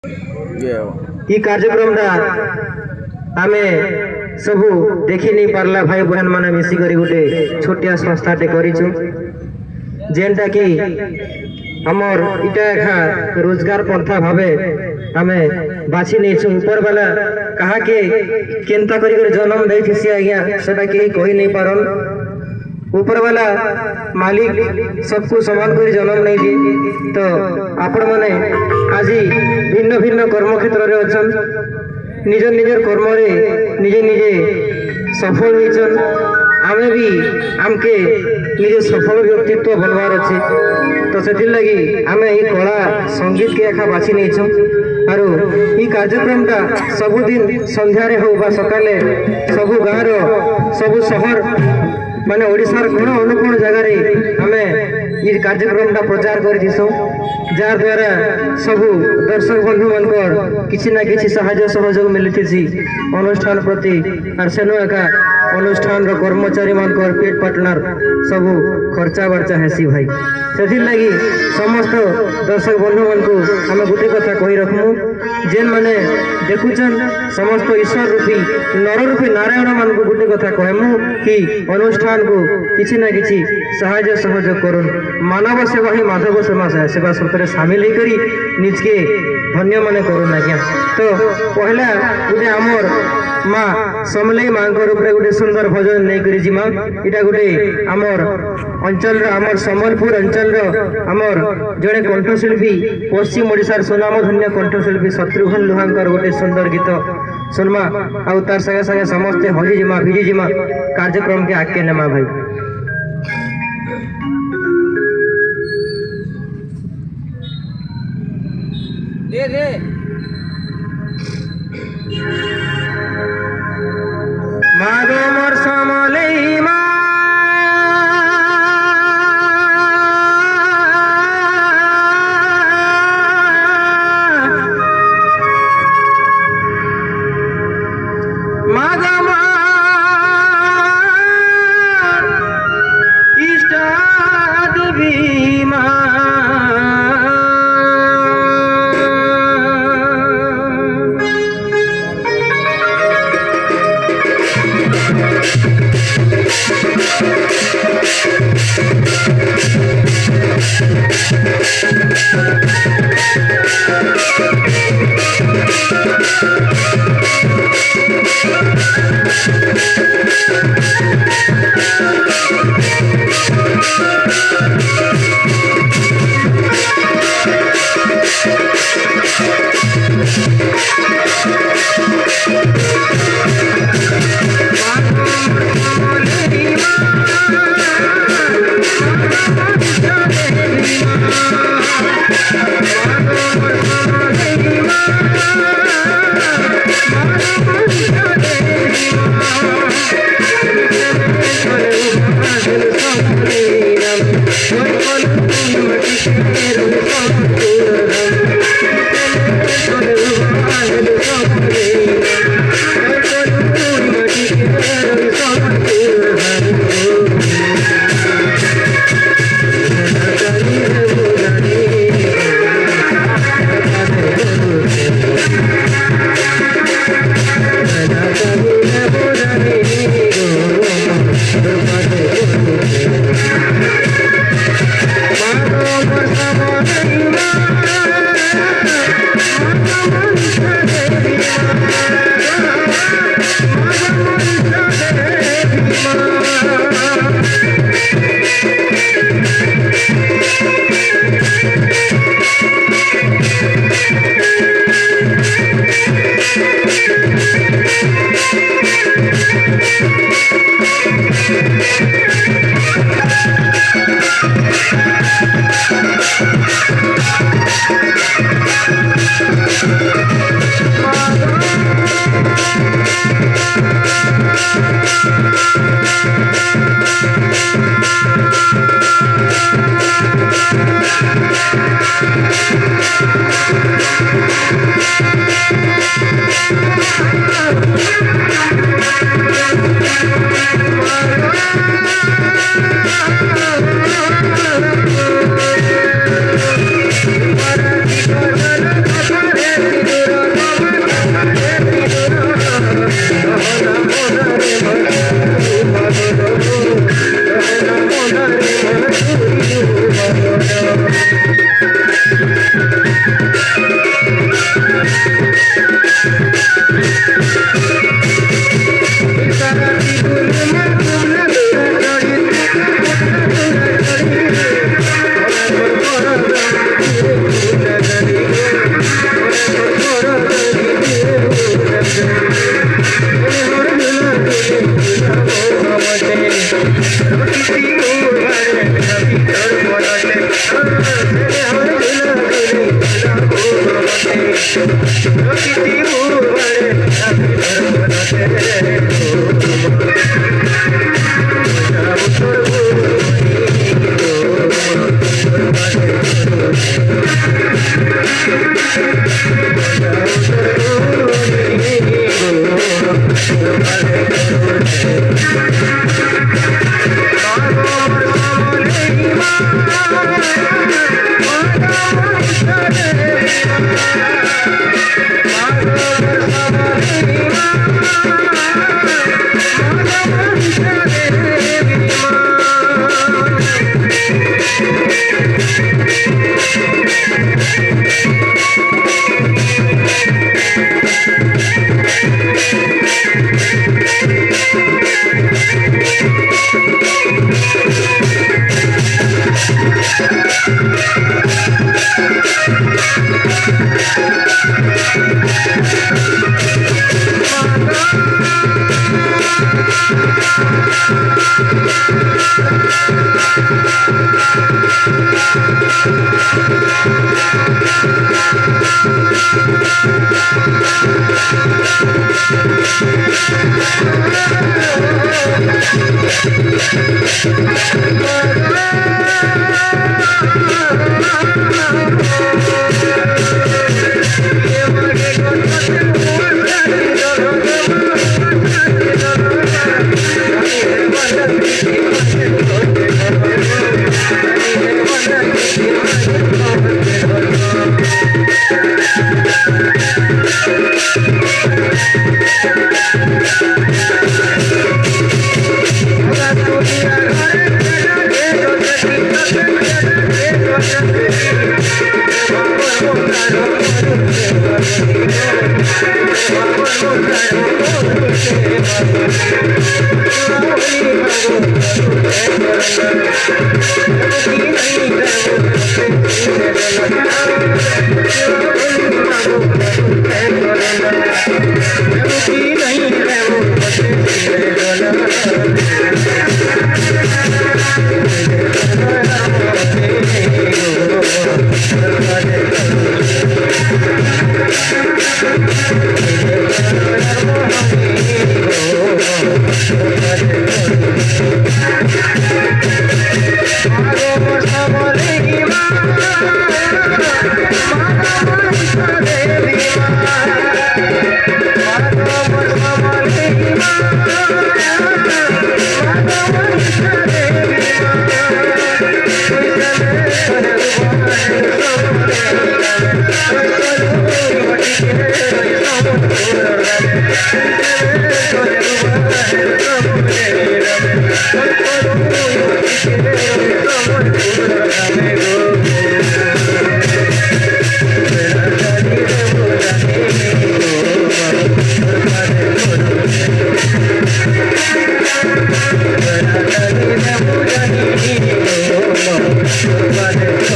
ई कार्यक्रम आमे सबू देखी नहीं पारला भाई बहन माने मिसी करी गोटे छोटिया संस्थाटे करिछु जेनटा कि हमर इटा एखा रोजगार पंथा भावे आमे बाछि नेछु। ऊपर वाला कहा के केनता करी कर जन्म देथिसी आज्ञा सेटा के कहि नहीं पारन। ऊपर वाला मालिक सबको समान कर जन्म नहीं दी तो आपण माने आज भिन्न भिन्न कर्म क्षेत्र रे अछन निज निजर कर्म रे निजे निजे सफल होइछन। आमे भी आमके निजे सफल व्यक्तित्व बनवार अच्छे तो से लगी आमे ये कला संगीत के एखा बाछि नहीं छौ आरो ई कार्यक्रमटा सबुदिन संध्यारे हो बा सकाले सबु गाँव रो सबु शहर माने ओडिशार कोण अनुकोण जगह रे हमें ये कार्यक्रम प्रचार कर जार द्वारा सबू दर्शक बंधु मन किसी ना किसी साहाय्य सहयोग मिली अनुष्ठान प्रति और सेनु एका अनुष्ठान कर्मचारी मान पेट पार्टनर सबू खर्चा बर्चा हेसी भाई से लगी समस्त दर्शक बंधु मन को आम गोटे कथा कही रखमु जेन माने देखुचन समस्त ईश्वर रूपी नर रूपी नारायण मान को गोटे कथा कहमु कि अनुष्ठान को किसी ना किसी साहाय्य सहयोग करुन। मानव सेवा ही माधव सेवा सूत्र सामिल होकर निज के धन्य माने करुन आज्ञा। तो पहला गोटे आमर माँ समलई माँ रूप गोटे सुंदर भजन नहीं करी जिमा इटा गोटे आमर अंचल आमर सम्बलपुर अंचल आमर जड़े कंठशिल्पी पश्चिम ओडिशार सुनाम धन्य कंठशिल्पी शत्रुघ्न लुहांकर गोटे सुंदर गीत सुनमा आउ तार संगे संगे समस्ते हरि जिमा भिजी जिमा कार्यक्रम के आगे नेमा भाई। दे दे मागो मोर समलई मा मागो इष्ट देवी मा Para Bye.